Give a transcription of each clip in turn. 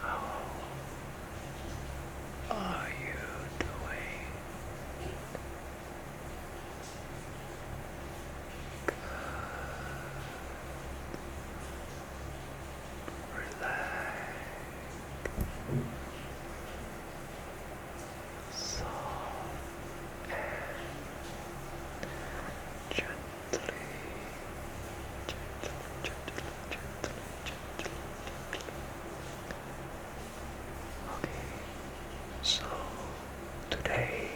How are you doing? Relax. Soft and gently, gently. Okay, so today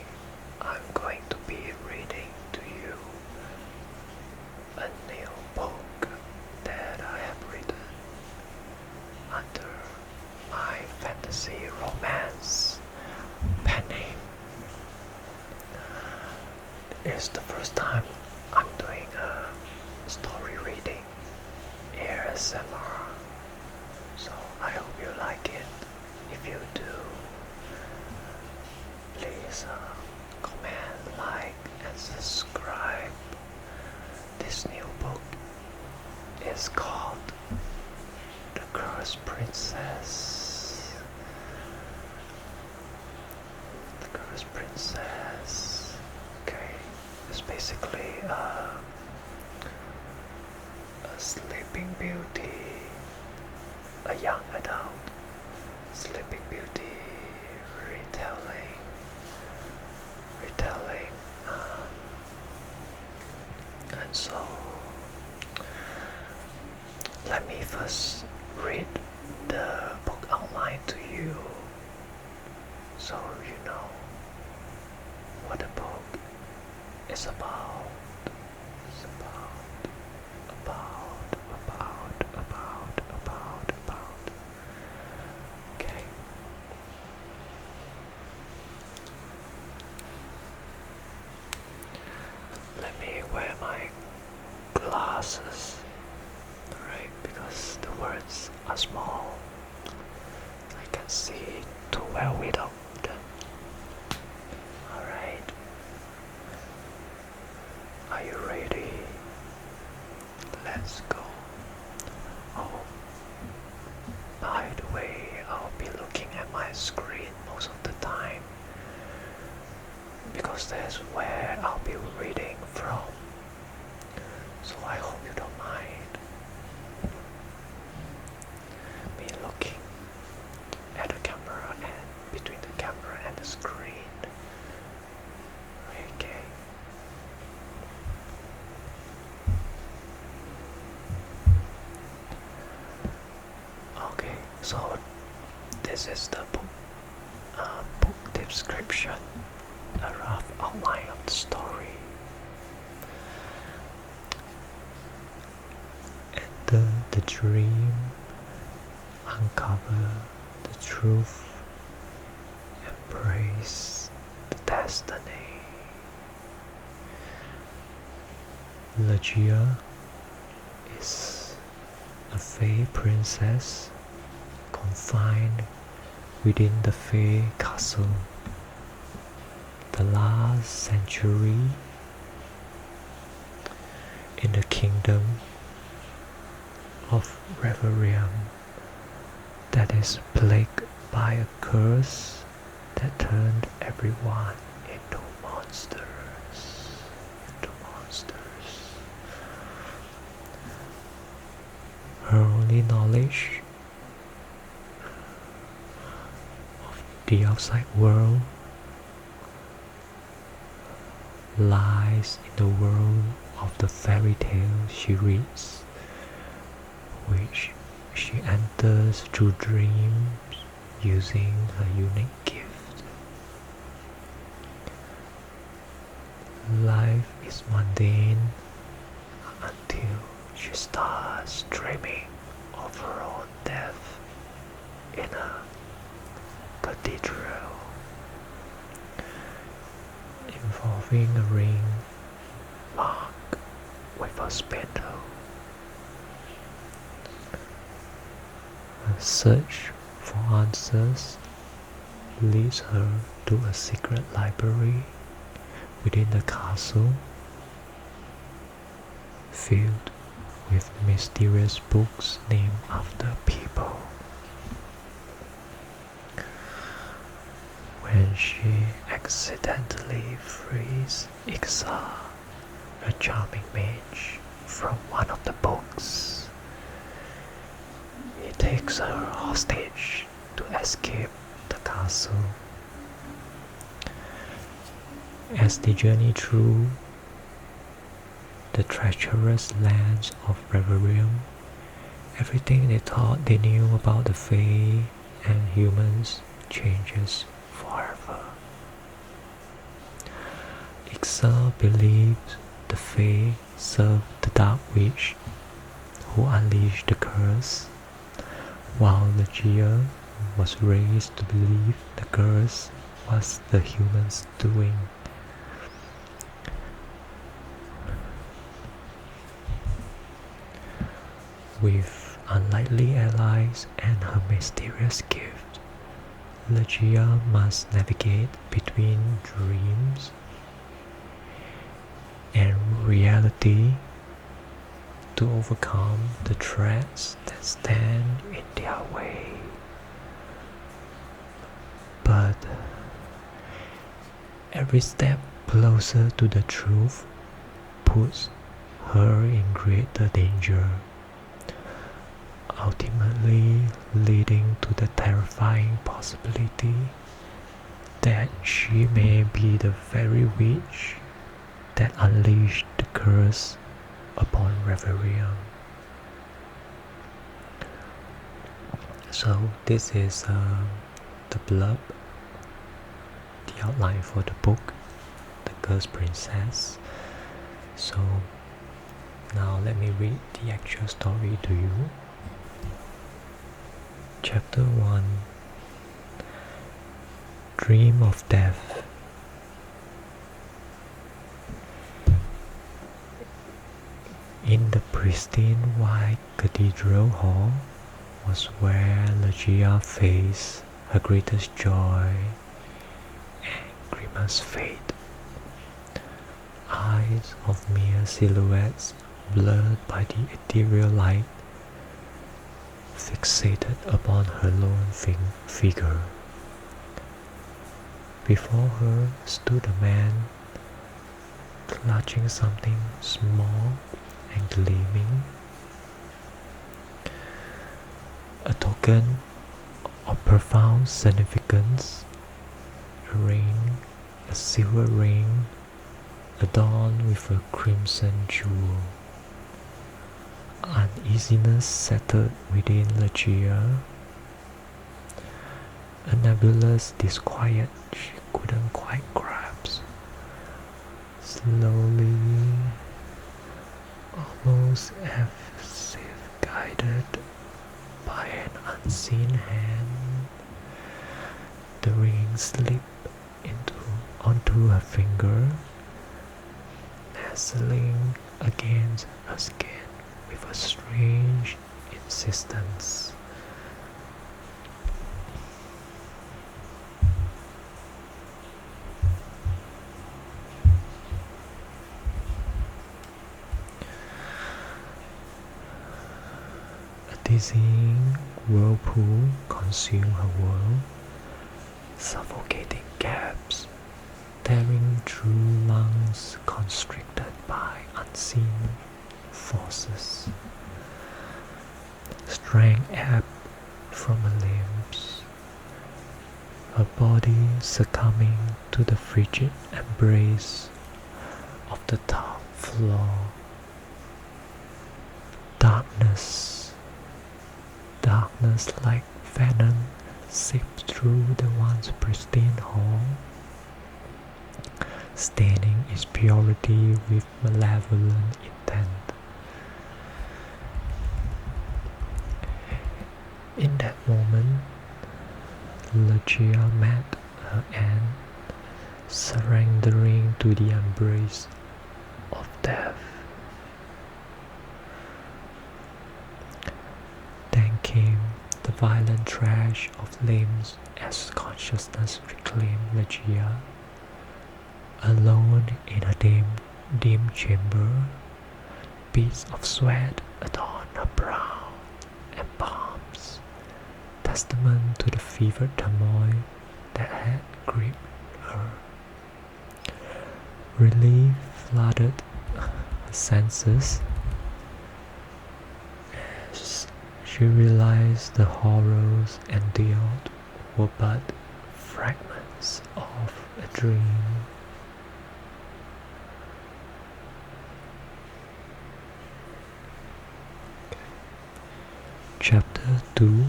I'm going to be reading to you a new book that I have written under my fantasy romance pen name. It's the first time I'm doing a story reading ASMR, so I hope you like it. If you do, please comment, like, and subscribe. This new book is called The Cursed Princess. The Cursed Princess. Okay, it's basically a Sleeping Beauty, a young adult Sleeping Beauty retelling. And so, let me first read the book outline to you, so you know what the book is about. It's about. Okay. Let me wear my glasses, right? Because the words are small. I can see too well without them. Alright. Are you ready? Let's go. Oh, by the way, I'll be looking at my screen most of the time because that's where I'll be reading from. So I hope you don't mind me looking at the camera and between the camera and the screen. Okay. Okay, so this is the book description, a rough outline of the story. Enter the dream, uncover the truth, embrace the destiny. Legia is a Fey princess confined within the Fey castle. The last century in the kingdom of Reverium that is plagued by a curse that turned everyone into monsters. Her only knowledge of the outside world lies in the world of the fairy tales she reads, which she enters through dreams using her unique gift. Life is mundane until she starts dreaming of her own death in a cathedral involving a ring marked with a spindle. A search for answers leads her to a secret library within the castle, filled with mysterious books named after people. and she accidentally frees Ixa, a charming mage, from one of the books. He takes her hostage to escape the castle. As they journey through the treacherous lands of Reverium, everything they thought they knew about the Fae and humans changes forever. Ixa believes the Fae served the Dark Witch who unleashed the curse, while Legia was raised to believe the curse was the humans' doing. With unlikely allies and her mysterious gift, Legia must navigate between dreams and reality to overcome the threats that stand in their way. But every step closer to the truth puts her in greater danger, ultimately leading to the terrifying possibility that she may be the very witch that unleashed the curse upon Reverium. So this is the blurb, the outline for the book, The Cursed Princess. So now let me read the actual story to you. Chapter 1. Dream of Death. In the pristine white cathedral hall was where Legia faced her greatest joy and grimaced fate. Eyes of mere silhouettes blurred by the ethereal light fixated upon her lone figure. Before her stood a man clutching something small and gleaming, a token of profound significance, a silver ring adorned with a crimson jewel. Uneasiness settled within Legia, a nebulous disquiet she couldn't quite grasp. Slowly, almost as if guided by an unseen hand, the ring slipped onto her finger, nestling against her skin with a strange insistence. A dizzying whirlpool consumed her world, suffocating gasps tearing through lungs constricted by unseen forces. Strength ebbed from her limbs, her body succumbing to the frigid embrace of the top floor. Darkness like venom seeped through the once pristine hall, staining its purity with malevolent intent. In that moment, Legia met her end, surrendering to the embrace of death. Then came the violent thrash of limbs as consciousness reclaimed Legia. Alone in a dim chamber, beads of sweat adorned her brow and palms, testament to the fevered turmoil that had gripped her. Relief flooded her senses as she realized the horrors endured were but fragments of a dream. Chapter 2.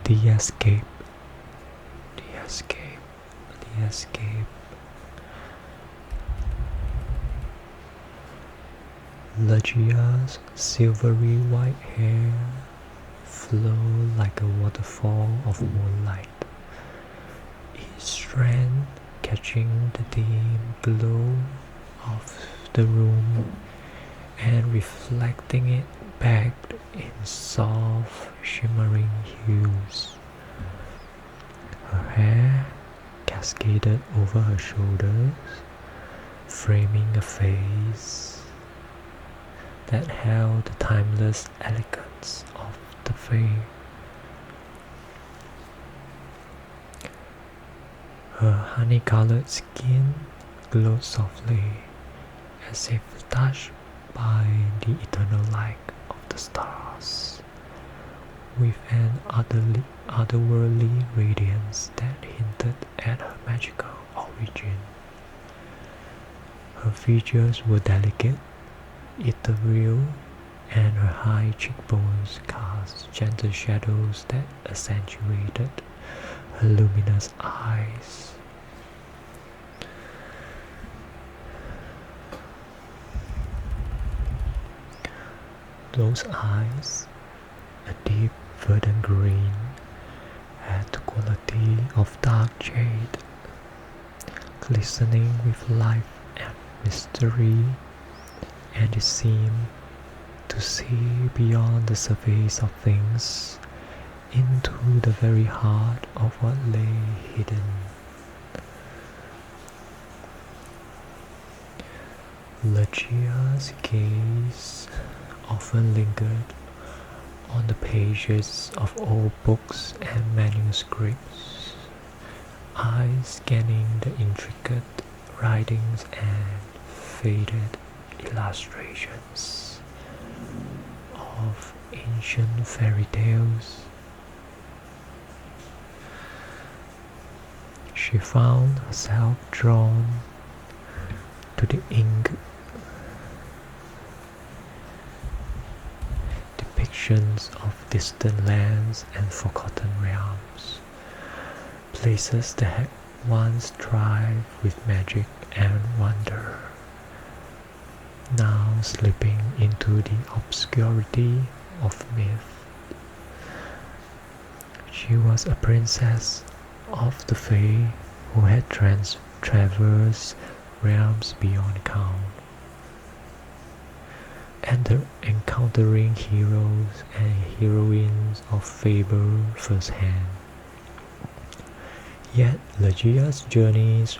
The Escape. The Escape. The Escape. Legia's silvery white hair flowed like a waterfall of moonlight, each strand catching the dim glow of the room and reflecting it back in soft, shimmering hues. Her hair cascaded over her shoulders, framing a face that held the timeless elegance of the Fae. Her honey-colored skin glowed softly, as if touched by the eternal light of the stars, with an otherworldly radiance that hinted at her magical origin. Her features were delicate, ethereal, and her high cheekbones cast gentle shadows that accentuated her luminous eyes. Those eyes, a deep verdant green, had the quality of dark jade, glistening with life and mystery, and it seemed to see beyond the surface of things into the very heart of what lay hidden. Legia's gaze often lingered on the pages of old books and manuscripts, eyes scanning the intricate writings and faded illustrations of ancient fairy tales. She found herself drawn to the ink depictions of distant lands and forgotten realms, places that had once thrived with magic and wonder, now slipping into the obscurity of myth. She was a princess of the Fae who had traversed realms beyond count, and encountering heroes and heroines of fable firsthand. Yet Legia's journeys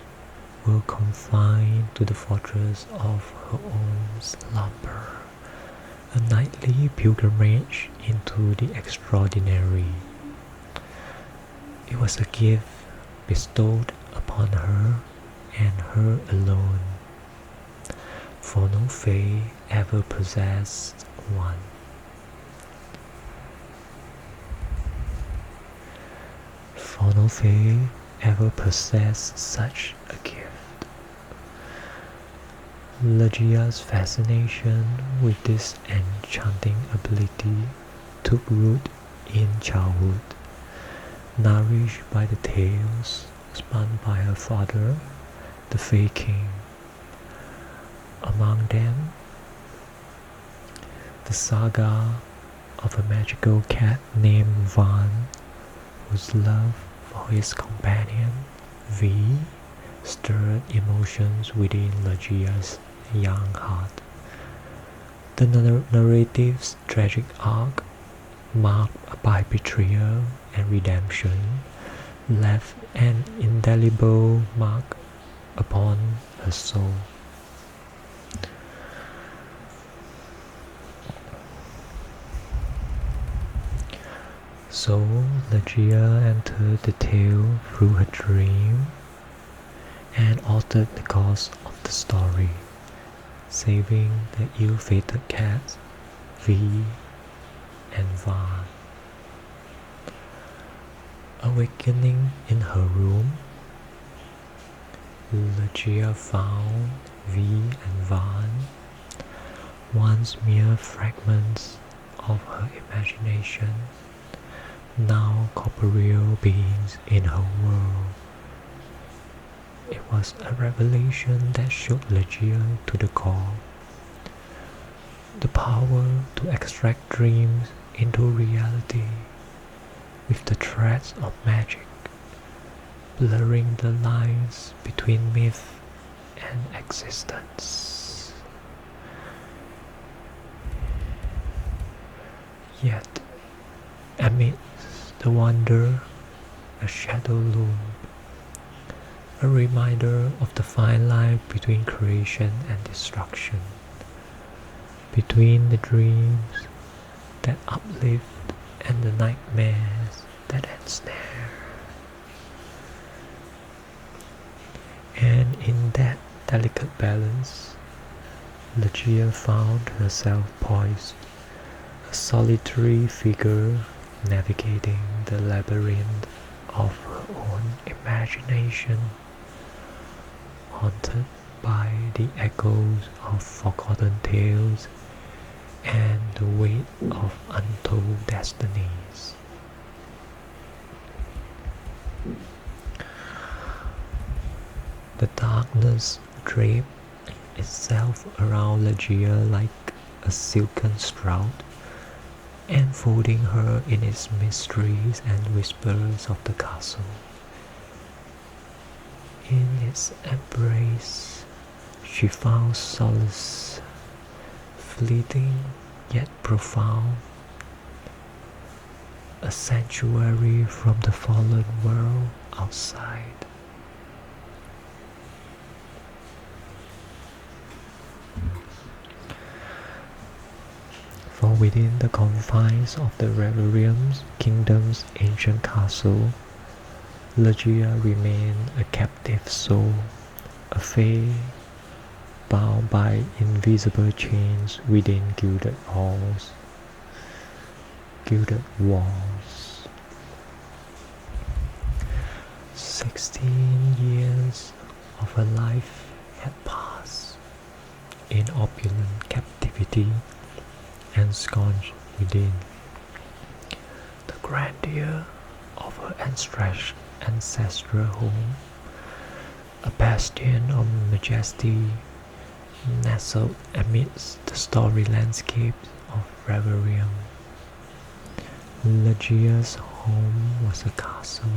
were confined to the fortress of her own slumber, a nightly pilgrimage into the extraordinary. It was a gift bestowed upon her and her alone, for no Fae ever possessed one. For no Fae ever possessed such a gift. Legia's fascination with this enchanting ability took root in childhood, nourished by the tales spun by her father, the Fae King. Among them, the saga of a magical cat named Van, whose love for his companion, V, stirred emotions within Legia's young heart. The narrative's tragic arc, marked by betrayal and redemption, left an indelible mark upon her soul. So Legia entered the tale through her dream and altered the course of the story, saving the ill-fated cats V and Van. Awakening in her room, Legia found V and Van, once mere fragments of her imagination, now corporeal beings in her world. It was a revelation that shook Legia to the core. The power to extract dreams into reality with the threads of magic, blurring the lines between myth and existence. Yet, amidst the wonder, a shadow loomed, a reminder of the fine line between creation and destruction, between the dreams that uplift and the nightmares that ensnare. And in that delicate balance, Legia found herself poised, a solitary figure navigating the labyrinth of her own imagination, haunted by the echoes of forgotten tales and the weight of untold destinies. The darkness draped itself around Legia like a silken shroud, enfolding her in its mysteries and whispers of the castle. In its embrace, she found solace, fleeting yet profound, a sanctuary from the fallen world outside. For within the confines of the Reverium's kingdom's ancient castle, Legia remained a captive soul, a fae bound by invisible chains within gilded halls, gilded walls. 16 years of her life had passed in opulent captivity, ensconced within the grandeur of her ancestral home, a bastion of majesty nestled amidst the starry landscapes of Reverium. Legia's home was a castle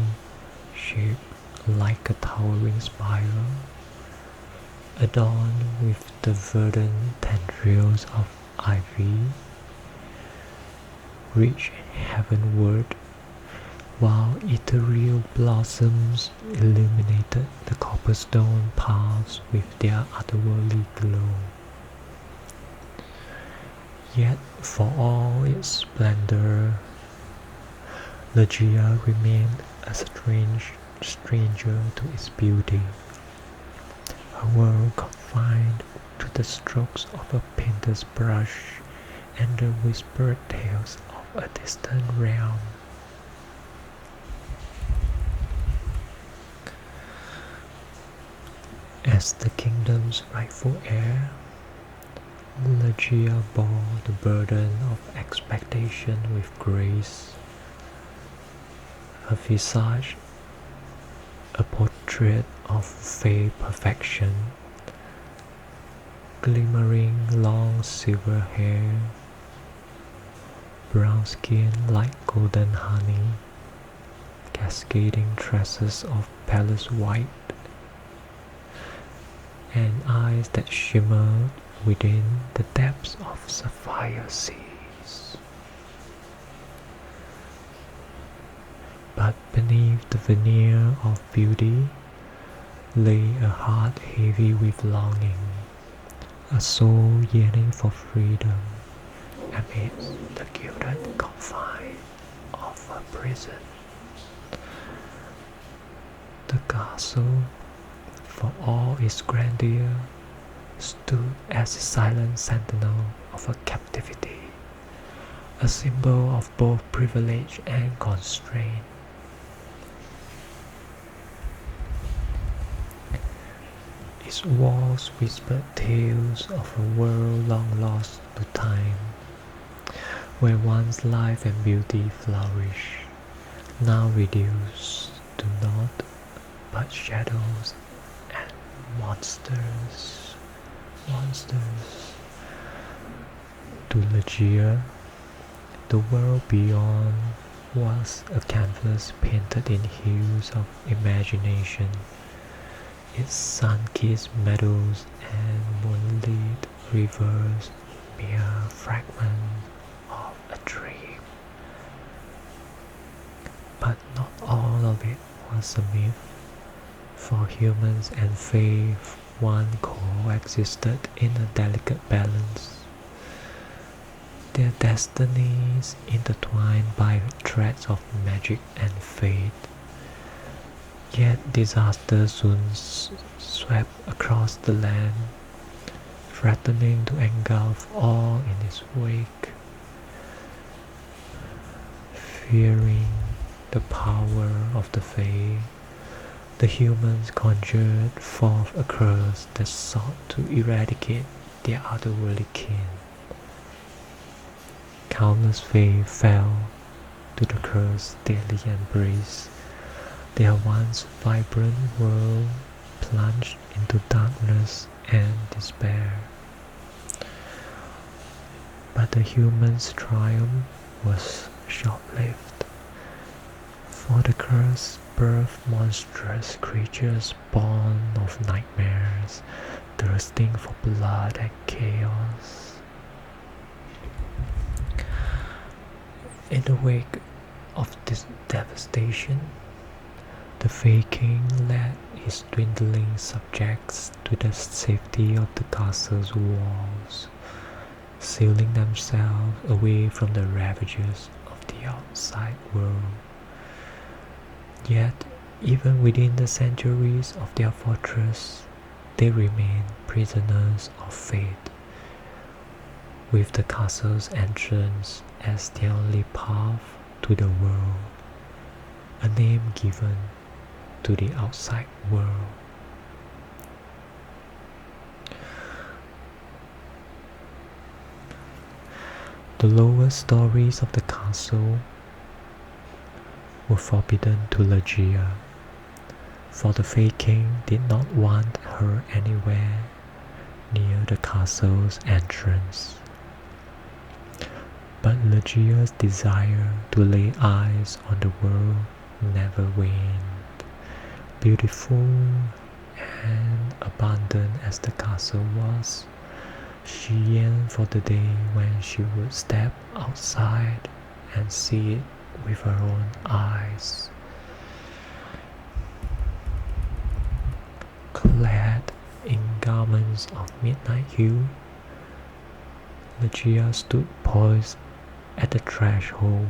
shaped like a towering spiral, adorned with the verdant tendrils of ivy reach heavenward, while ethereal blossoms illuminated the cobblestone paths with their otherworldly glow. Yet for all its splendor, Legia remained a stranger to its beauty, her world confined to the strokes of a painter's brush and the whispered tales of a distant realm. As the kingdom's rightful heir, Legia bore the burden of expectation with grace, her visage a portrait of fair perfection, glimmering long silver hair, brown skin like golden honey, cascading tresses of palace white, and eyes that shimmered within the depths of sapphire seas. But beneath the veneer of beauty lay a heart heavy with longing, a soul yearning for freedom amidst the gilded confines of a prison. The castle, for all its grandeur, stood as a silent sentinel of her captivity, a symbol of both privilege and constraint. Its walls whispered tales of a world long lost to time, where once life and beauty flourished, now reduced to naught but shadows and monsters. To Legia, the world beyond was a canvas painted in hues of imagination, its sun-kissed meadows and moonlit rivers mere fragments of a dream. But not all of it was a myth, for humans and faith one coexisted in a delicate balance, their destinies intertwined by threads of magic and fate. Yet disaster soon swept across the land, threatening to engulf all in its wake. Fearing the power of the Fae, the humans conjured forth a curse that sought to eradicate their otherworldly kin. Countless Fae fell to the curse daily embrace, their once vibrant world plunged into darkness and despair. But the humans' triumph was short-lived, for the curse birthed monstrous creatures born of nightmares, thirsting for blood and chaos. In the wake of this devastation, the Fae King led his dwindling subjects to the safety of the castle's walls, sealing themselves away from the ravages of the outside world. Yet, even within the sanctuaries of their fortress, they remain prisoners of fate, with the castle's entrance as their only path to the world, a name given to the outside world. The lower stories of the castle were forbidden to Legia, for the Fae King did not want her anywhere near the castle's entrance. But Legia's desire to lay eyes on the world never waned. Beautiful and abundant as the castle was, she yearned for the day when she would step outside and see it with her own eyes. Clad in garments of midnight hue, Legia stood poised at the threshold,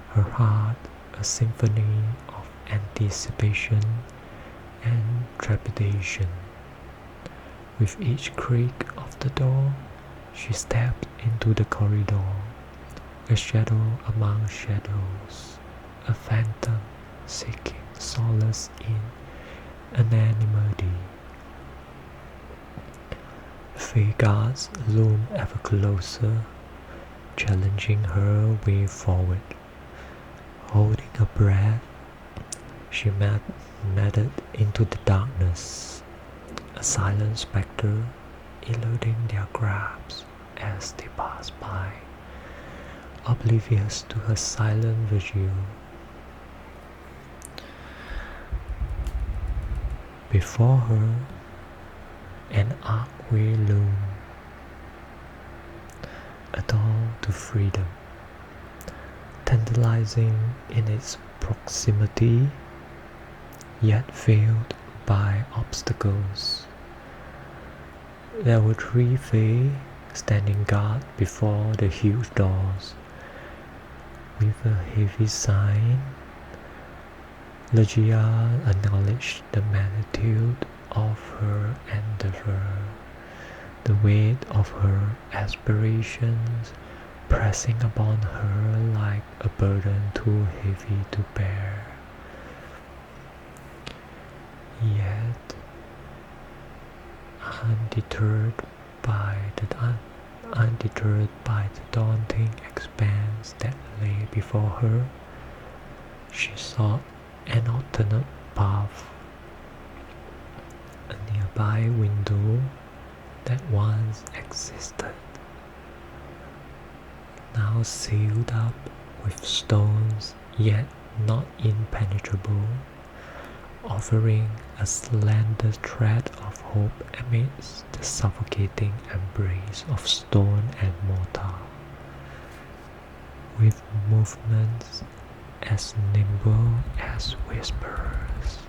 her heart a symphony of anticipation and trepidation. With each creak of the door, she stepped into the corridor, a shadow among shadows, a phantom seeking solace in anonymity. Fae guards loomed ever closer, challenging her way forward. Holding her breath, she melded into the darkness, a silent spectre eluding their grasp as they passed by, oblivious to her silent vigil. Before her, an archway loomed, a door to freedom, tantalizing in its proximity, yet veiled by obstacles. There were 3 Fae standing guard before the huge doors, with a heavy sigh, Legia acknowledged the magnitude of her endeavor, the weight of her aspirations pressing upon her like a burden too heavy to bear. Yet, undeterred by the daunting expanse that lay before her, she sought an alternate path. A nearby window that once existed, now sealed up with stones yet not impenetrable, offering a slender thread of hope amidst the suffocating embrace of stone and mortar. With movements as nimble as whispers,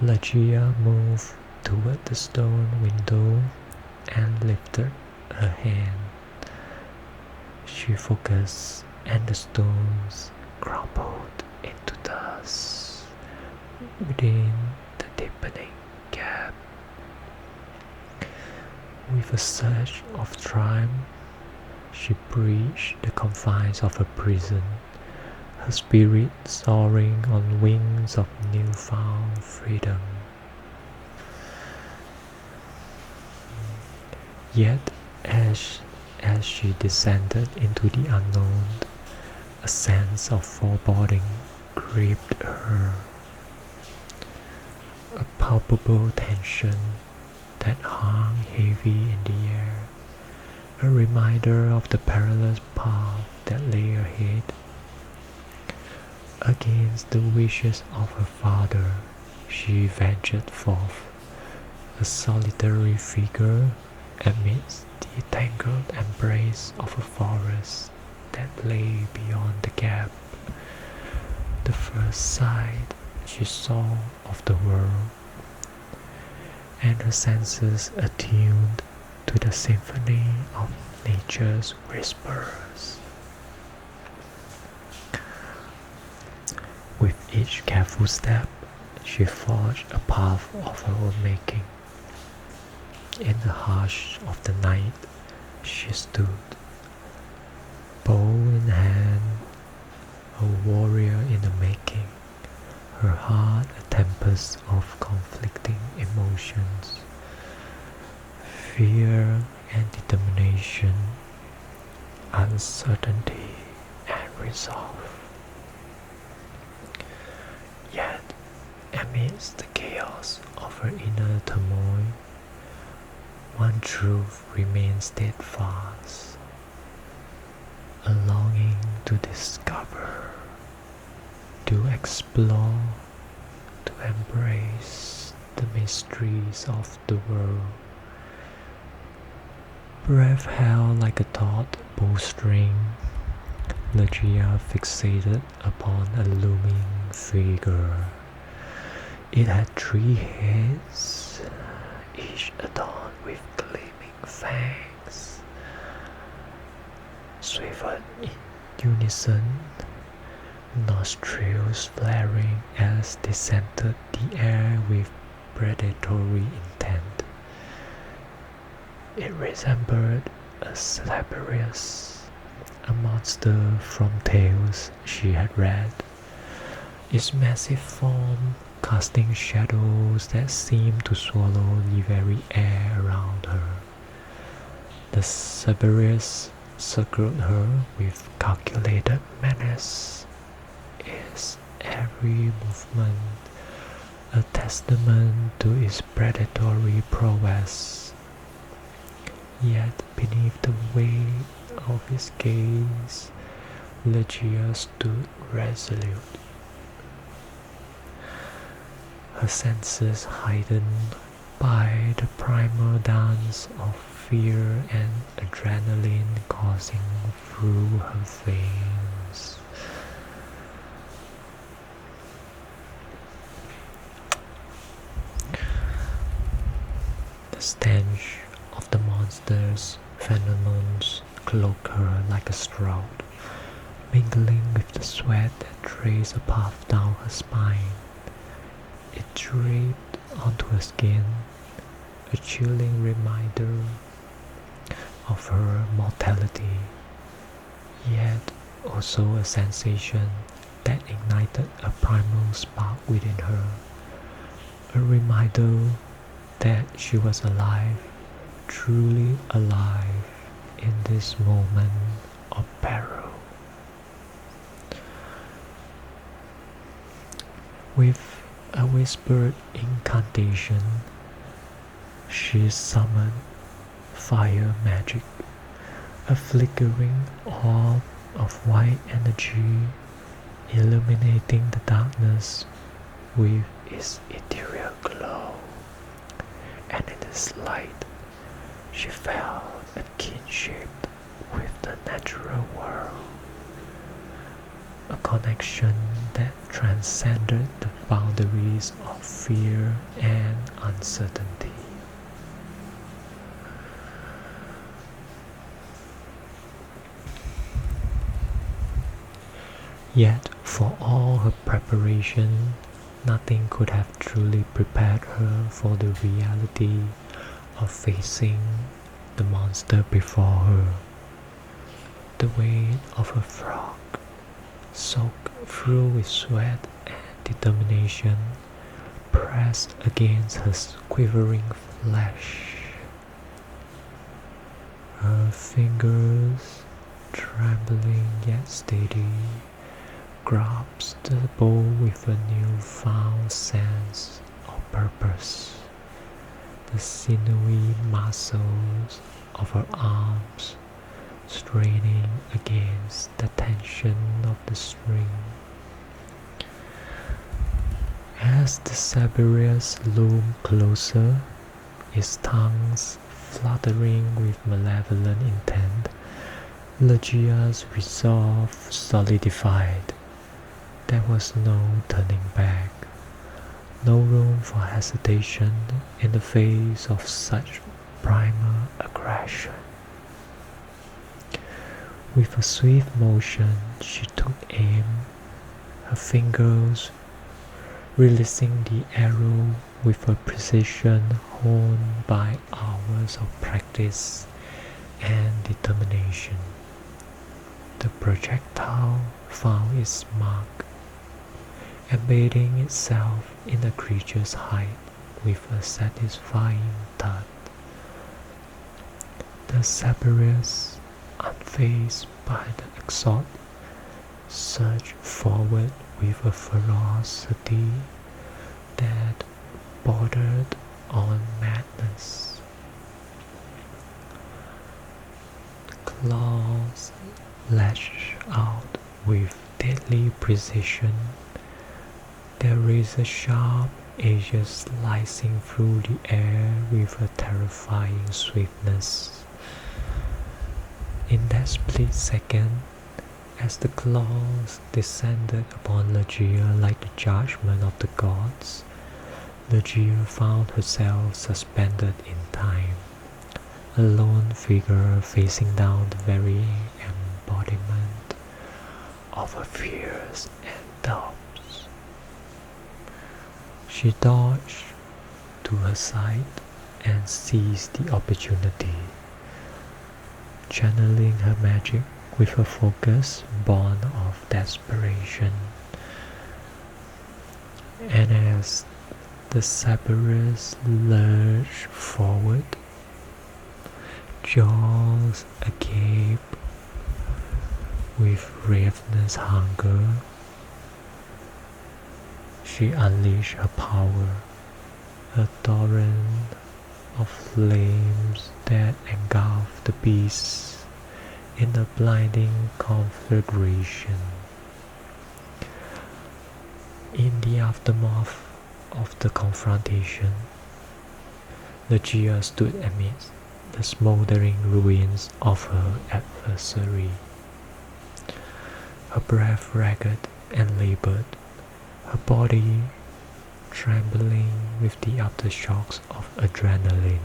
Legia moved toward the stone window and lifted her hand. She focused, and the stones crumbled into dust within the deepening gap. With a surge of triumph, she breached the confines of her prison, her spirit soaring on wings of newfound freedom. Yet, as she descended into the unknown, a sense of foreboding gripped her, a palpable tension that hung heavy in the air, a reminder of the perilous path that lay ahead. Against the wishes of her father, she ventured forth, a solitary figure amidst the tangled embrace of a forest that lay beyond the gap. The first sight she saw of the world, and her senses attuned to the symphony of nature's whispers. With each careful step, she forged a path of her own making. In the hush of the night, she stood, bow in hand, a warrior in the making, her heart a tempest of conflicting emotions, fear and determination, uncertainty and resolve. Yet, amidst the chaos of her inner turmoil, one truth remains steadfast, a longing to discover, to explore, to embrace the mysteries of the world. Breath held like a taut bowstring, Legia fixated upon a looming figure. It had 3 heads, each adorned with gleaming fangs, swiveled in unison, nostrils flaring as they scented the air with predatory intent. It resembled a Cerberus, a monster from tales she had read, its massive form casting shadows that seemed to swallow the very air around her. The Cerberus circled her with calculated menace, its every movement a testament to its predatory prowess. Yet beneath the weight of his gaze, Legia stood resolute, her senses heightened by the primal dance of fear and adrenaline coursing through her veins. The stench of the monster's pheromones cloaked her like a shroud, mingling with the sweat that traced a path down her spine. It dripped onto her skin, a chilling reminder of her mortality, yet also a sensation that ignited a primal spark within her, a reminder that she was alive, truly alive in this moment of peril. With a whispered incantation, she summoned fire magic, a flickering orb of white energy illuminating the darkness with its ethereal glow. And in this light, she felt a kinship with the natural world, a connection that transcended the boundaries of fear and uncertainty. Yet, for all her preparation, nothing could have truly prepared her for the reality of facing the monster before her. The weight of her frock, soaked through with sweat and determination, pressed against her quivering flesh. Her fingers, trembling yet steady, grasped the bow with a newfound sense of purpose. The sinewy muscles of her arms straining against the tension of the string. As the Cerberus loomed closer, its tongues fluttering with malevolent intent, Legia's resolve solidified. There was no turning back, no room for hesitation in the face of such primal aggression. With a swift motion, she took aim, her fingers releasing the arrow with a precision honed by hours of practice and determination. The projectile found its mark, embedding itself in the creature's hide with a satisfying thud. The Cerberus, unfazed by the assault, surged forward with a ferocity that bordered on madness. The claws lashed out with deadly precision, their razor-sharp edges slicing through the air with a terrifying swiftness. In that split second, as the claws descended upon Legia like the judgment of the gods, Legia found herself suspended in time, a lone figure facing down the very embodiment of her fears and doubts. She dodged to her side and seized the opportunity, channeling her magic with a focus born of desperation. And as the Cerberus lurched forward, jaws agape with ravenous hunger, she unleashed her power, a torrent of flames that engulfed the beast in a blinding conflagration. In the aftermath of the confrontation, Legia stood amidst the smoldering ruins of her adversary, her breath ragged and labored, her body trembling with the aftershocks of adrenaline.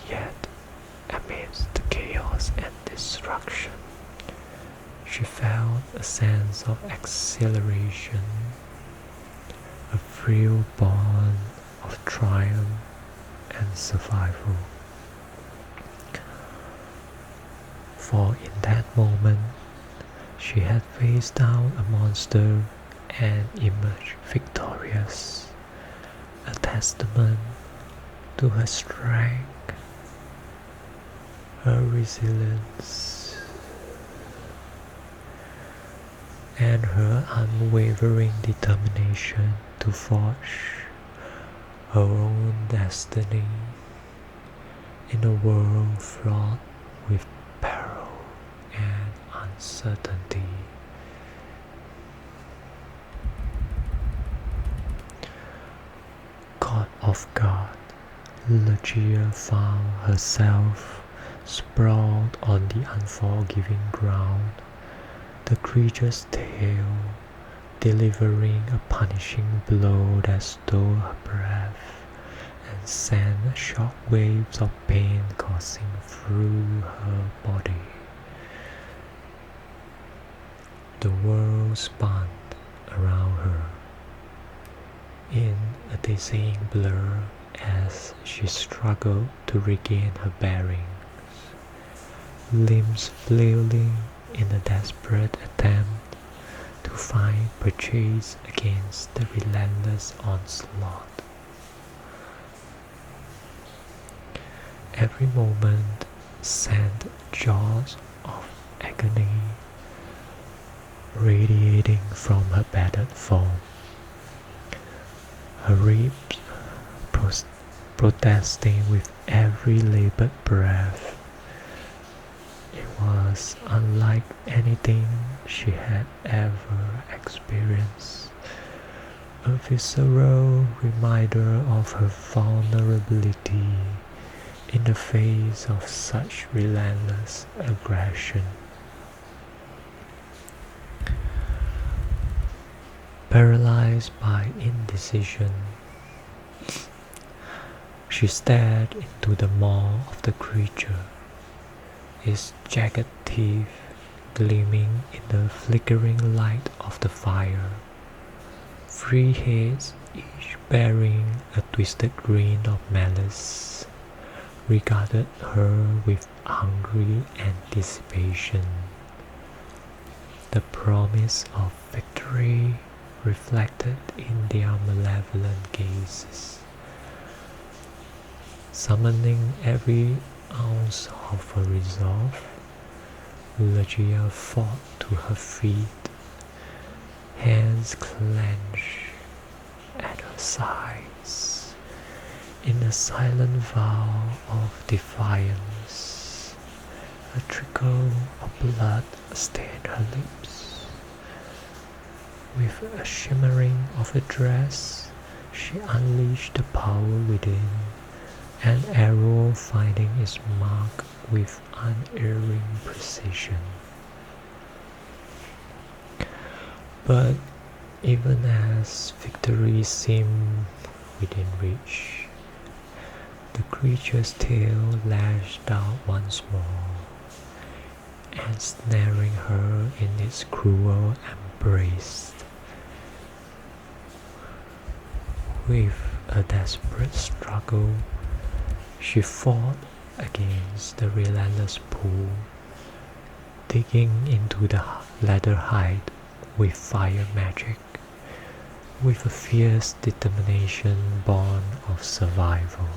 Yet, amidst the chaos and destruction, she felt a sense of exhilaration, a thrill born of triumph and survival. For in that moment, she had faced down a monster and emerged victorious, a testament to her strength, her resilience, and her unwavering determination to forge her own destiny in a world fraught with peril and uncertainty. Caught off guard, Lucia found herself sprawled on the unforgiving ground, the creature's tail delivering a punishing blow that stole her breath and sent shock waves of pain coursing through her body. The world spun around her in a dizzying blur as she struggled to regain her bearings, limbs flailing in a desperate attempt to find purchase against the relentless onslaught. Every moment sent jaws of agony radiating from her battered form, her ribs protesting with every labored breath. It was unlike anything she had ever experienced, a visceral reminder of her vulnerability in the face of such relentless aggression. Paralyzed by indecision, she stared into the maw of the creature, its jagged teeth gleaming in the flickering light of the fire. 3 heads, each bearing a twisted grin of malice, regarded her with hungry anticipation. The promise of victory reflected in their malevolent gazes. Summoning every ounce of her resolve, Lucia fought to her feet, hands clenched at her sides, in a silent vow of defiance. A trickle of blood stained her lips. With a shimmering of her dress, she unleashed the power within, an arrow finding its mark with unerring precision. But even as victory seemed within reach, the creature's tail lashed out once more, ensnaring her in its cruel embrace. With a desperate struggle, she fought against the relentless pull, digging into the leather hide with fire magic, with a fierce determination born of survival.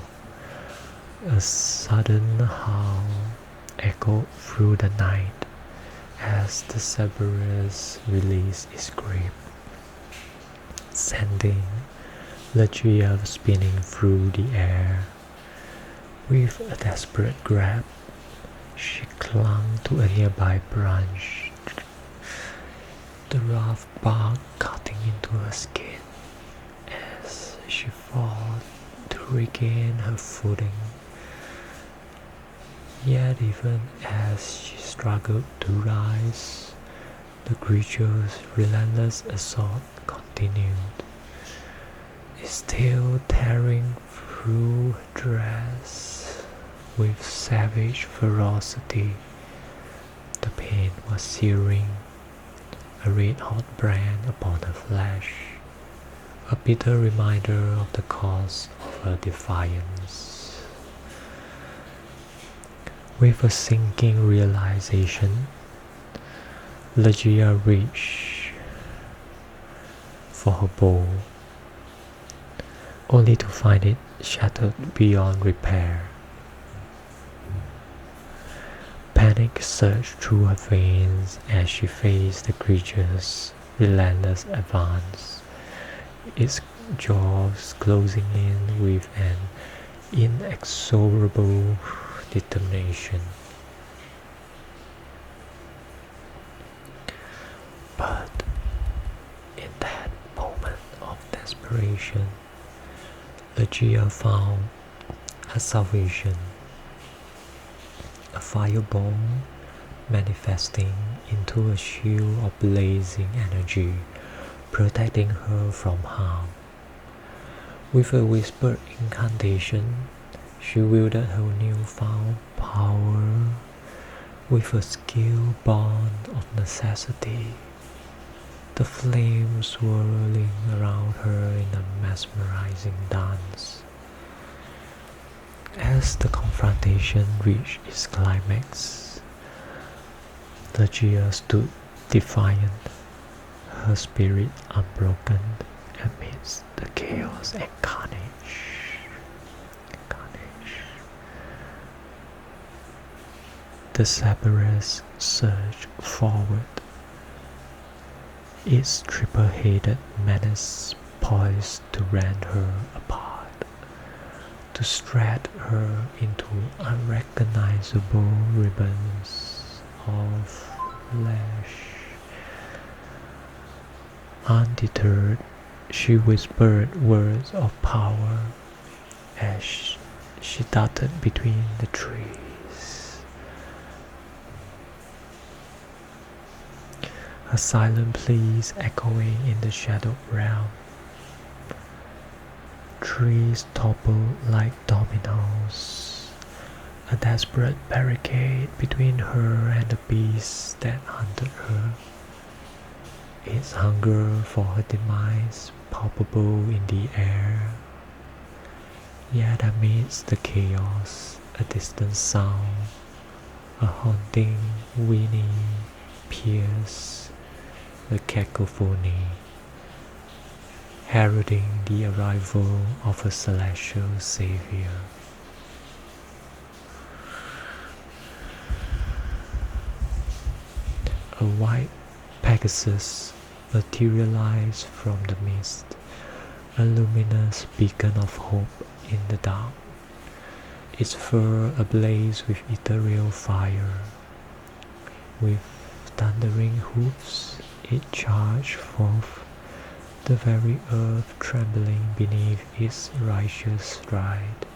A sudden howl echoed through the night as the Cerberus released its grip, sending Lucia spinning through the air. With a desperate grab, she clung to a nearby branch, the rough bark cutting into her skin as she fought to regain her footing. Yet even as she struggled to rise, the creature's relentless assault continued, its tail tearing through her dress with savage ferocity. The pain was searing, a red-hot brand upon her flesh, a bitter reminder of the cost of her defiance. With a sinking realization, Legia reached for her bow, only to find it shattered beyond repair. Panic surged through her veins as she faced the creature's relentless advance, its jaws closing in with an inexorable determination. But in that moment of desperation, Legia found her salvation, a fireball manifesting into a shield of blazing energy, protecting her from harm. With a whispered incantation, she wielded her newfound power with a skill born of necessity, the flames swirling around her in a mesmerizing dance. As the confrontation reached its climax, Legia stood defiant, her spirit unbroken amidst the chaos and carnage. The Cerberus surged forward, its triple-headed menace poised to rend her apart, to shred her into unrecognizable ribbons of flesh. Undeterred, she whispered words of power as she darted between the trees. Her silent pleas echoing in the shadow realm. Trees toppled like dominoes, a desperate barricade between her and the beast that hunted her, its hunger for her demise palpable in the air. Yet amidst the chaos, a distant sound, a haunting whinny, pierced the cacophony, heralding the arrival of a celestial savior. A white Pegasus materialized from the mist, a luminous beacon of hope in the dark, its fur ablaze with ethereal fire. With thundering hoofs, it charged forth, the very earth trembling beneath its righteous stride,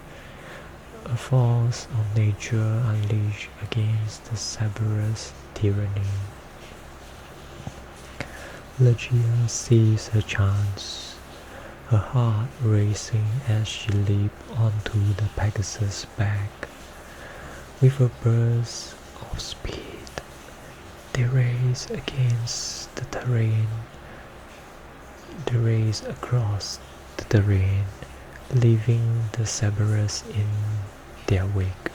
a force of nature unleashed against the Cerberus tyranny. Legia seized her chance, her heart racing as she leaped onto the Pegasus' back. With a burst of speed, they raced against the terrain. They raced across the terrain, leaving the Cerberus in their wake.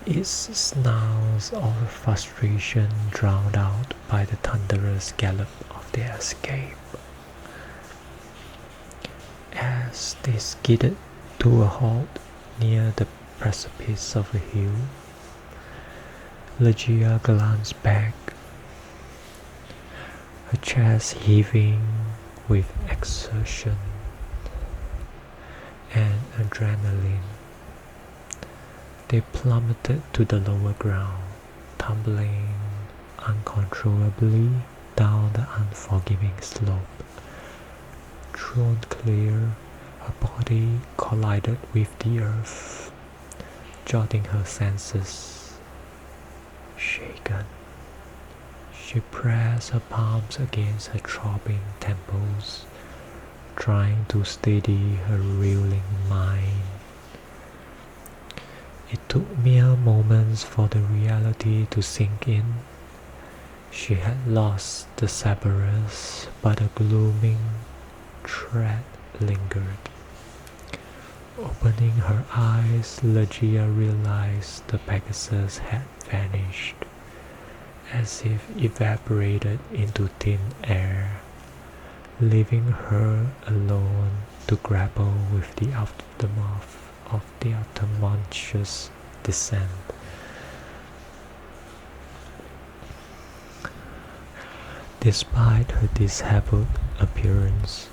Its snarls of frustration drowned out by the thunderous gallop of their escape. As they skidded to a halt near the precipice of a hill, Legia glanced back, her chest heaving with exertion and adrenaline. They plummeted to the lower ground, tumbling uncontrollably down the unforgiving slope. Thrown clear, her body collided with the earth, jolting her senses. Shaken, she pressed her palms against her throbbing temples, trying to steady her reeling mind. It took mere moments for the reality to sink in. She had lost the Cerberus, but a glooming threat lingered. Opening her eyes, Legia realized the Pegasus had vanished, as if evaporated into thin air, leaving her alone to grapple with the aftermath of the tumultuous descent. Despite her disheveled appearance,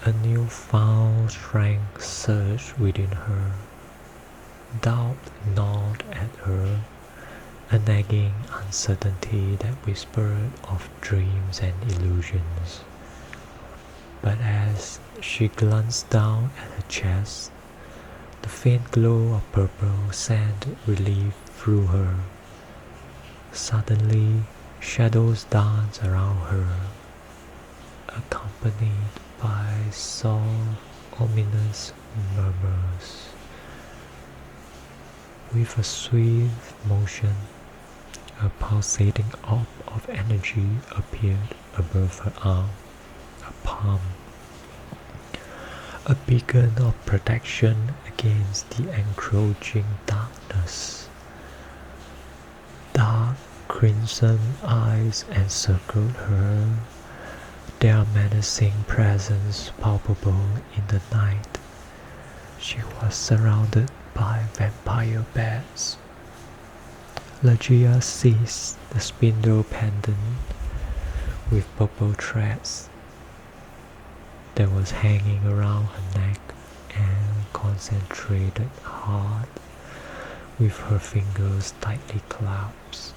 a newfound strength surged within her. Doubt gnawed at her, a nagging uncertainty that whispered of dreams and illusions. But as she glanced down at her chest, the faint glow of purple sent relief through her. Suddenly, shadows danced around her, accompanied by soft, ominous murmurs. With a swift motion, a pulsating orb of energy appeared above her arm, a palm, a beacon of protection against the encroaching darkness. Dark crimson eyes encircled her, their menacing presence palpable in the night. She was surrounded by vampire bats. Legia seized the spindle pendant with purple threads that was hanging around her neck and concentrated hard with her fingers tightly clasped.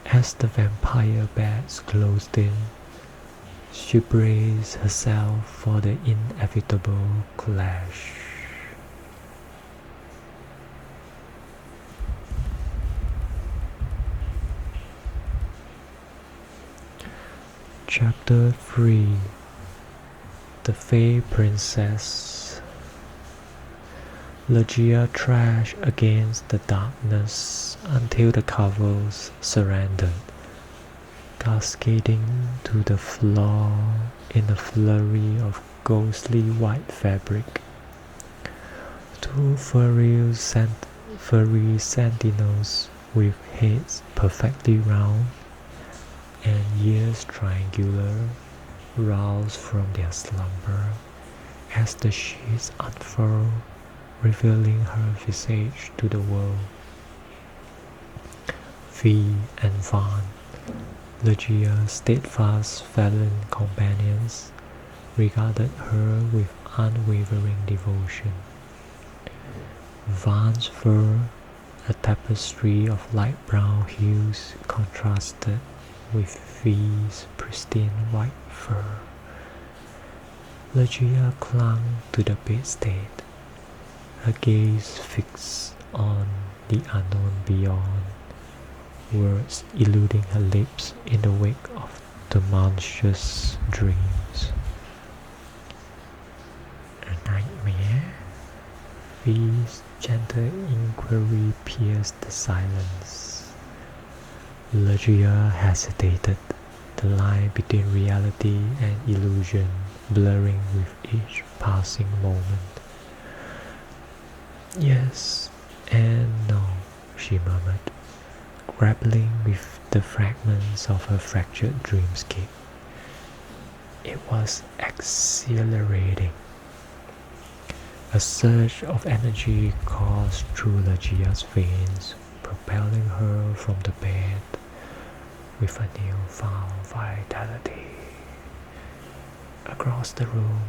As the vampire bats closed in, she braced herself for the inevitable clash. Chapter 3. The Fey Princess. Legia thrashed against the darkness until the covers surrendered, cascading to the floor in a flurry of ghostly white fabric. Two furry sentinels with heads perfectly round and ears triangular roused from their slumber as the sheets unfurled, revealing her visage to the world. Fee and Van, Legia's steadfast valiant companions, regarded her with unwavering devotion. Van's fur, a tapestry of light brown hues, contrasted with Fee's pristine white fur. Legia clung to the bedstead, her gaze fixed on the unknown beyond, words eluding her lips in the wake of tumultuous dreams. A nightmare? Fee's gentle inquiry pierced the silence. Legia hesitated, the line between reality and illusion blurring with each passing moment. Yes and no, she murmured, grappling with the fragments of her fractured dreamscape. It was exhilarating. A surge of energy coursed through Legia's veins, propelling her from the bed with a newfound vitality. Across the room,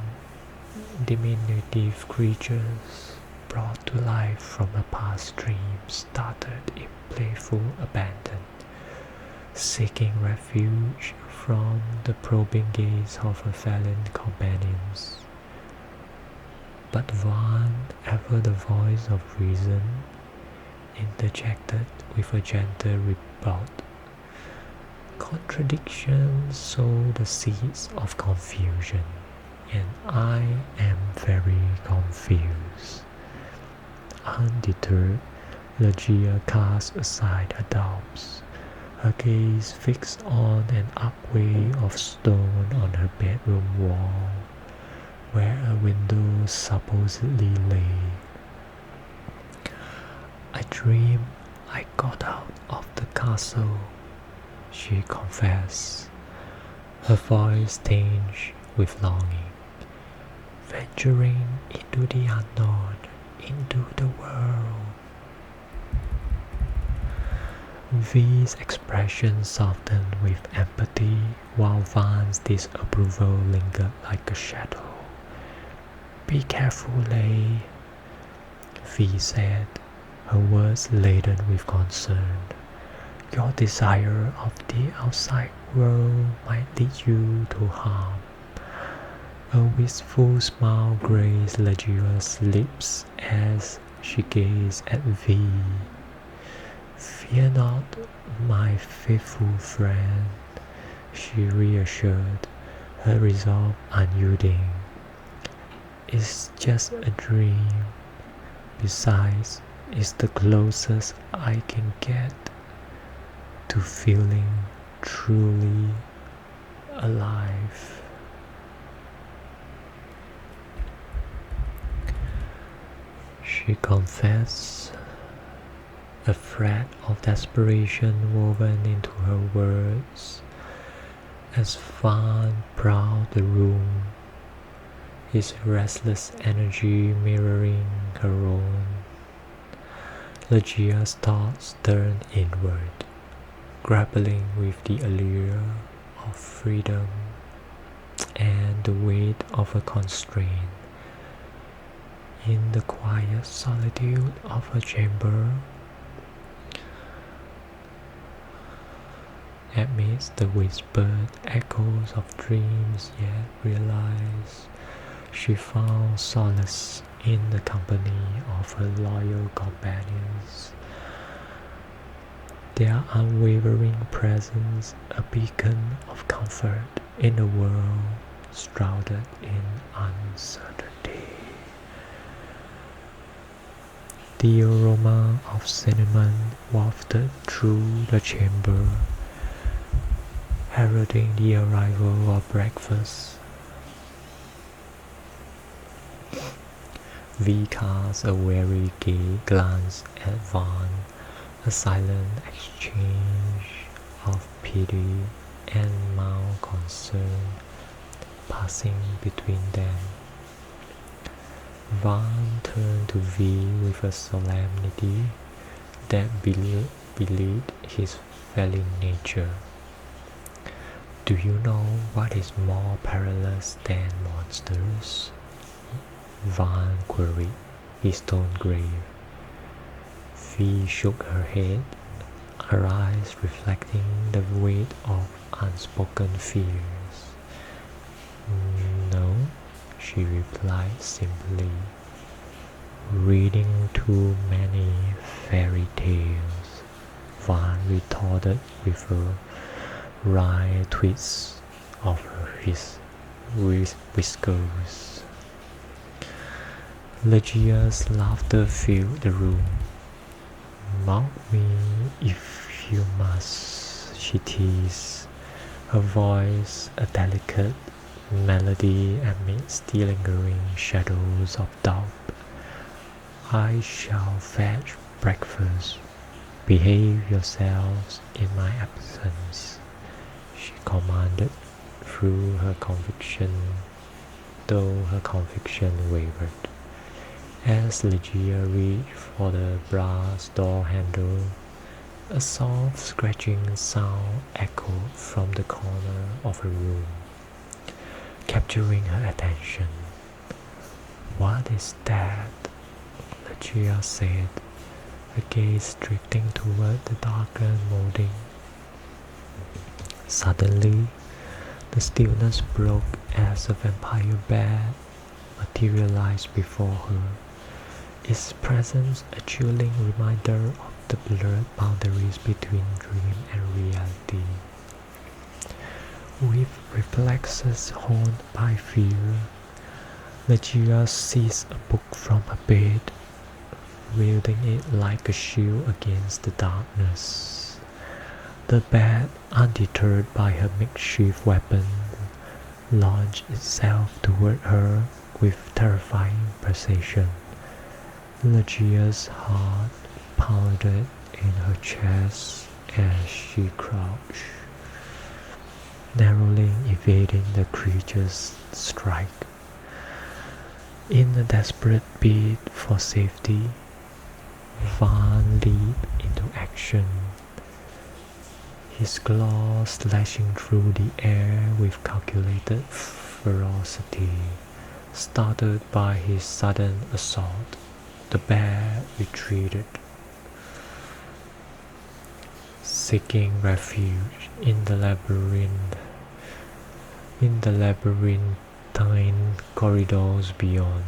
diminutive creatures brought to life from a past dream started in playful abandon, seeking refuge from the probing gaze of her valiant companions. But Van, ever the voice of reason, interjected with a gentle rebuke. Contradictions sow the seeds of confusion, and I am very confused. Undeterred, Legia cast aside her doubts, her gaze fixed on an archway of stone on her bedroom wall, where a window supposedly lay. "I dreamed I got out of the castle," she confessed, her voice tinged with longing. "Venturing into the unknown, into the world." V's expression softened with empathy, while Van's disapproval lingered like a shadow. "Be careful, Lei," V said, her words laden with concern. "Your desire of the outside world might lead you to harm." A wistful smile graced Legio's lips as she gazed at V. "Fear not, my faithful friend," she reassured, her resolve unyielding. "It's just a dream. Besides, it's the closest I can get to feeling truly alive." She confessed, a thread of desperation woven into her words, as Van prowled the room, his restless energy mirroring her own. Legia's thoughts turned inward, grappling with the allure of freedom and the weight of a constraint. In the quiet solitude of her chamber, amidst the whispered echoes of dreams yet realized, she found solace in the company of her loyal companions, their unwavering presence a beacon of comfort in a world shrouded in uncertainty. The aroma of cinnamon wafted through the chamber, heralding the arrival of breakfast. V cast a wary glance at Van, a silent exchange of pity and mild concern passing between them. Van turned to V with a solemnity that belied his very nature. "Do you know what is more perilous than monsters?" Van queried, his tone grave. V shook her head, her eyes reflecting the weight of unspoken fears. "No," she replied simply. "Reading too many fairy tales," Van retorted with a wry twist of his whiskers. Legia's laughter filled the room. "Mock me if you must," she teased, her voice a delicate melody amidst the lingering shadows of doubt. "I shall fetch breakfast. Behave yourselves in my absence," she commanded, though her conviction wavered. As Legia reached for the brass door handle, a soft scratching sound echoed from the corner of her room, capturing her attention. "What is that?" Legia said, her gaze drifting toward the darkened molding. Suddenly, the stillness broke as a vampire bat materialized before her, its presence a chilling reminder of the blurred boundaries between dream and reality. With reflexes honed by fear, Legia seized a book from her bed, wielding it like a shield against the darkness. The bat, undeterred by her makeshift weapon, launched itself toward her with terrifying precision. Leggia's heart pounded in her chest as she crouched, narrowly evading the creature's strike. In a desperate bid for safety, Van leaped into action, his claws slashing through the air with calculated ferocity. Startled by his sudden assault, the bear retreated, seeking refuge in the labyrinthine corridors beyond.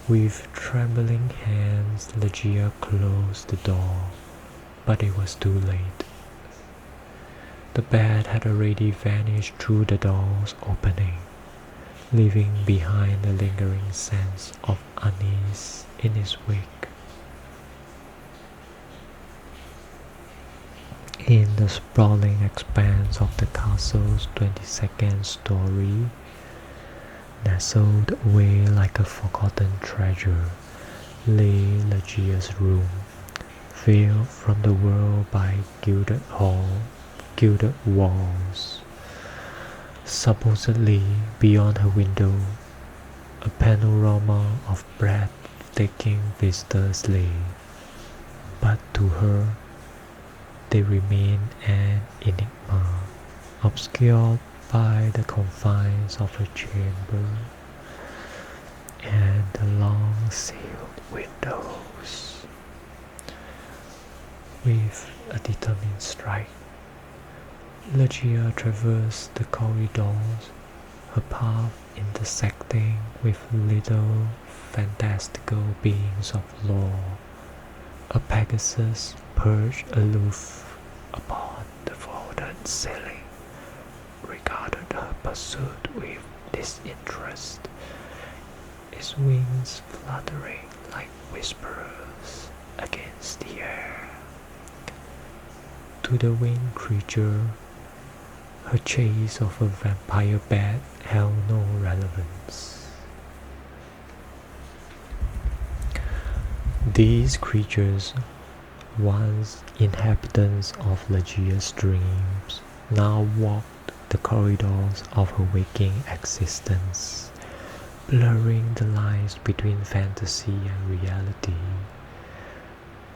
With trembling hands, Leggia closed the door, but it was too late. The bat had already vanished through the door's opening, leaving behind a lingering sense of unease in its wake. In the sprawling expanse of the castle's 22nd story, nestled away like a forgotten treasure, lay Leggia's room, veiled from the world by gilded walls. Supposedly beyond her window, a panorama of breathtaking vistas lay, but to her they remained an enigma, obscured by the confines of her chamber and the long sealed windows. With a determined stride, Leggia traversed the corridors, her path intersecting with little fantastical beings of lore. A Pegasus perched aloof upon the vaulted ceiling, regarded her pursuit with disinterest, its wings fluttering like whispers against the air. To the winged creature, her chase of a vampire bat held no relevance. These creatures, once inhabitants of Leggia's dreams, now walked the corridors of her waking existence, blurring the lines between fantasy and reality.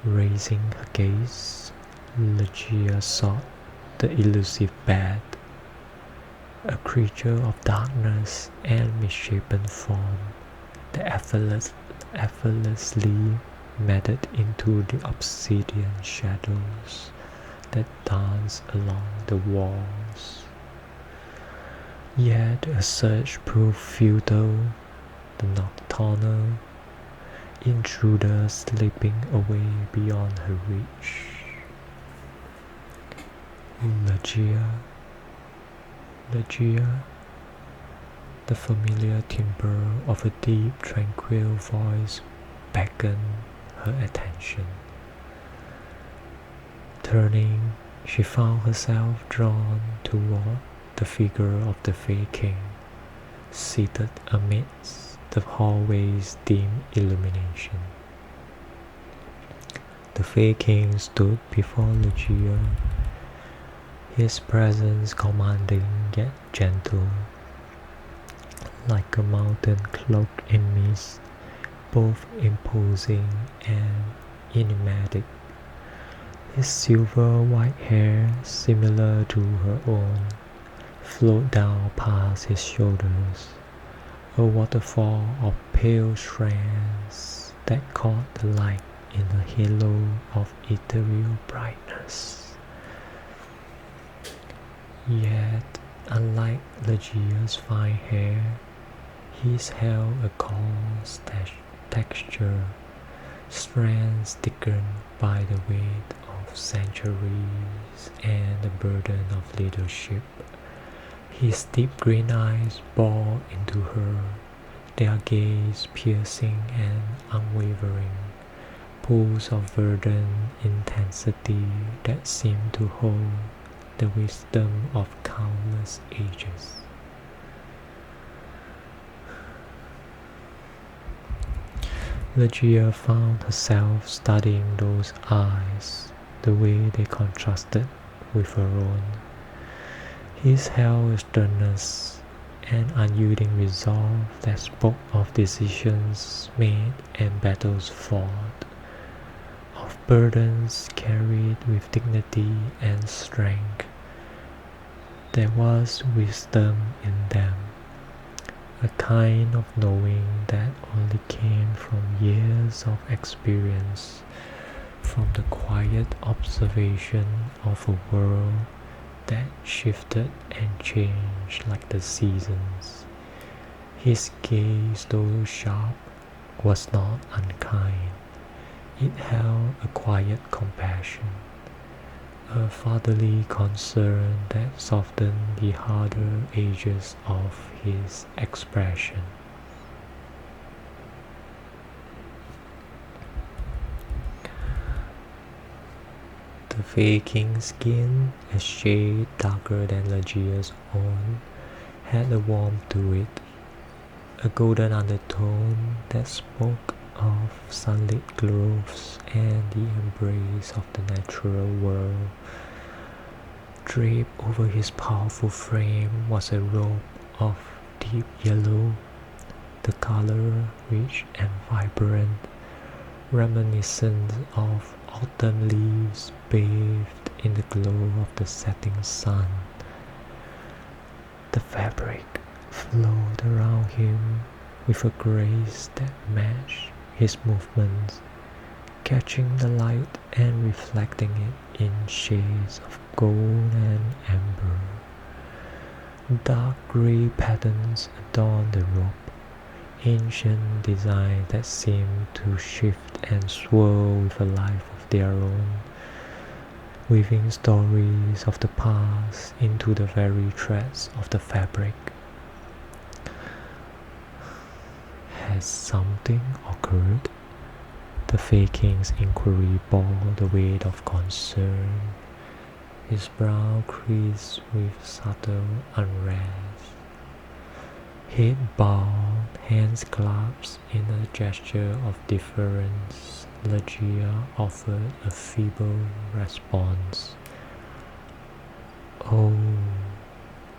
Raising her gaze, Leggia sought the elusive bat, a creature of darkness and misshapen form that effortlessly melted into the obsidian shadows that danced along the walls. Yet a search proved futile, the nocturnal intruder slipping away beyond her reach. Leggia, the familiar timbre of a deep, tranquil voice beckoned her attention. Turning, she found herself drawn toward the figure of the Fae King, seated amidst the hallway's dim illumination. The Fae King stood before Leggia, his presence commanding yet gentle, like a mountain cloaked in mist, both imposing and enigmatic. His silver-white hair, similar to her own, flowed down past his shoulders, a waterfall of pale strands that caught the light in a halo of ethereal brightness. Yet, unlike Leggia's fine hair, his held a coarse texture, strands thickened by the weight of centuries and the burden of leadership. His deep green eyes bored into her, their gaze piercing and unwavering, pools of verdant intensity that seem to hold the wisdom of countless ages. Legia found herself studying those eyes, the way they contrasted with her own. His held a sternness, an unyielding resolve that spoke of decisions made and battles fought, of burdens carried with dignity and strength. There was wisdom in them, a kind of knowing that only came from years of experience, from the quiet observation of a world that shifted and changed like the seasons. His gaze, though sharp, was not unkind. It held a quiet compassion, a fatherly concern that softened the harder edges of his expression. The Fey King's skin, a shade darker than Legia's own, had a warmth to it, a golden undertone that spoke of sunlit groves and the embrace of the natural world. Draped over his powerful frame was a robe of deep yellow, the color rich and vibrant, reminiscent of autumn leaves bathed in the glow of the setting sun. The fabric flowed around him with a grace that matched his movements, catching the light and reflecting it in shades of gold and amber. Dark grey patterns adorned the robe, ancient designs that seemed to shift and swirl with a life of their own, weaving stories of the past into the very threads of the fabric. Has something occurred? The Fey King's inquiry bore the weight of concern, his brow creased with subtle unrest. Head bowed, hands clasped in a gesture of deference, Legia offered a feeble response. "Oh,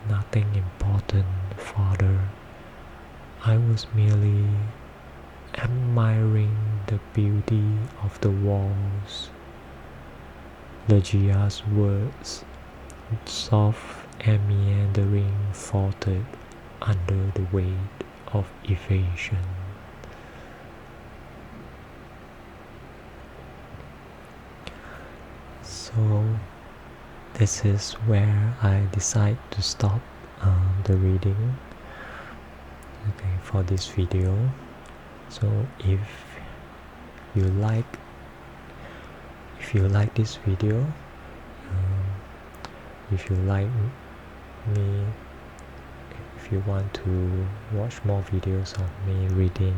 nothing important, father. I was merely admiring the beauty of the walls." Legia's words, soft and meandering, faltered under the weight of evasion. So this is where I decide to stop the reading, okay, for this video. So if you like this video, if you like me, if you want to watch more videos of me reading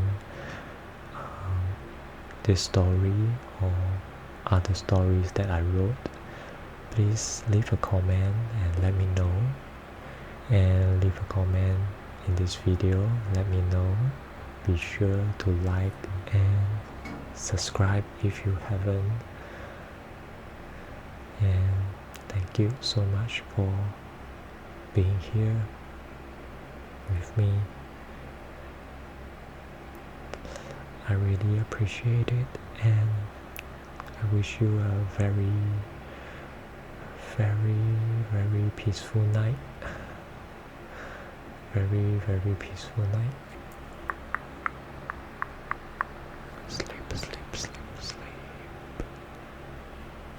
this story or other stories that I wrote, please leave a comment and let me know. And leave a comment in this video, let me know. Be sure to like and subscribe if you haven't. And thank you so much for being here with me. I really appreciate it, and I wish you a very, very, very peaceful night. Very, very peaceful night.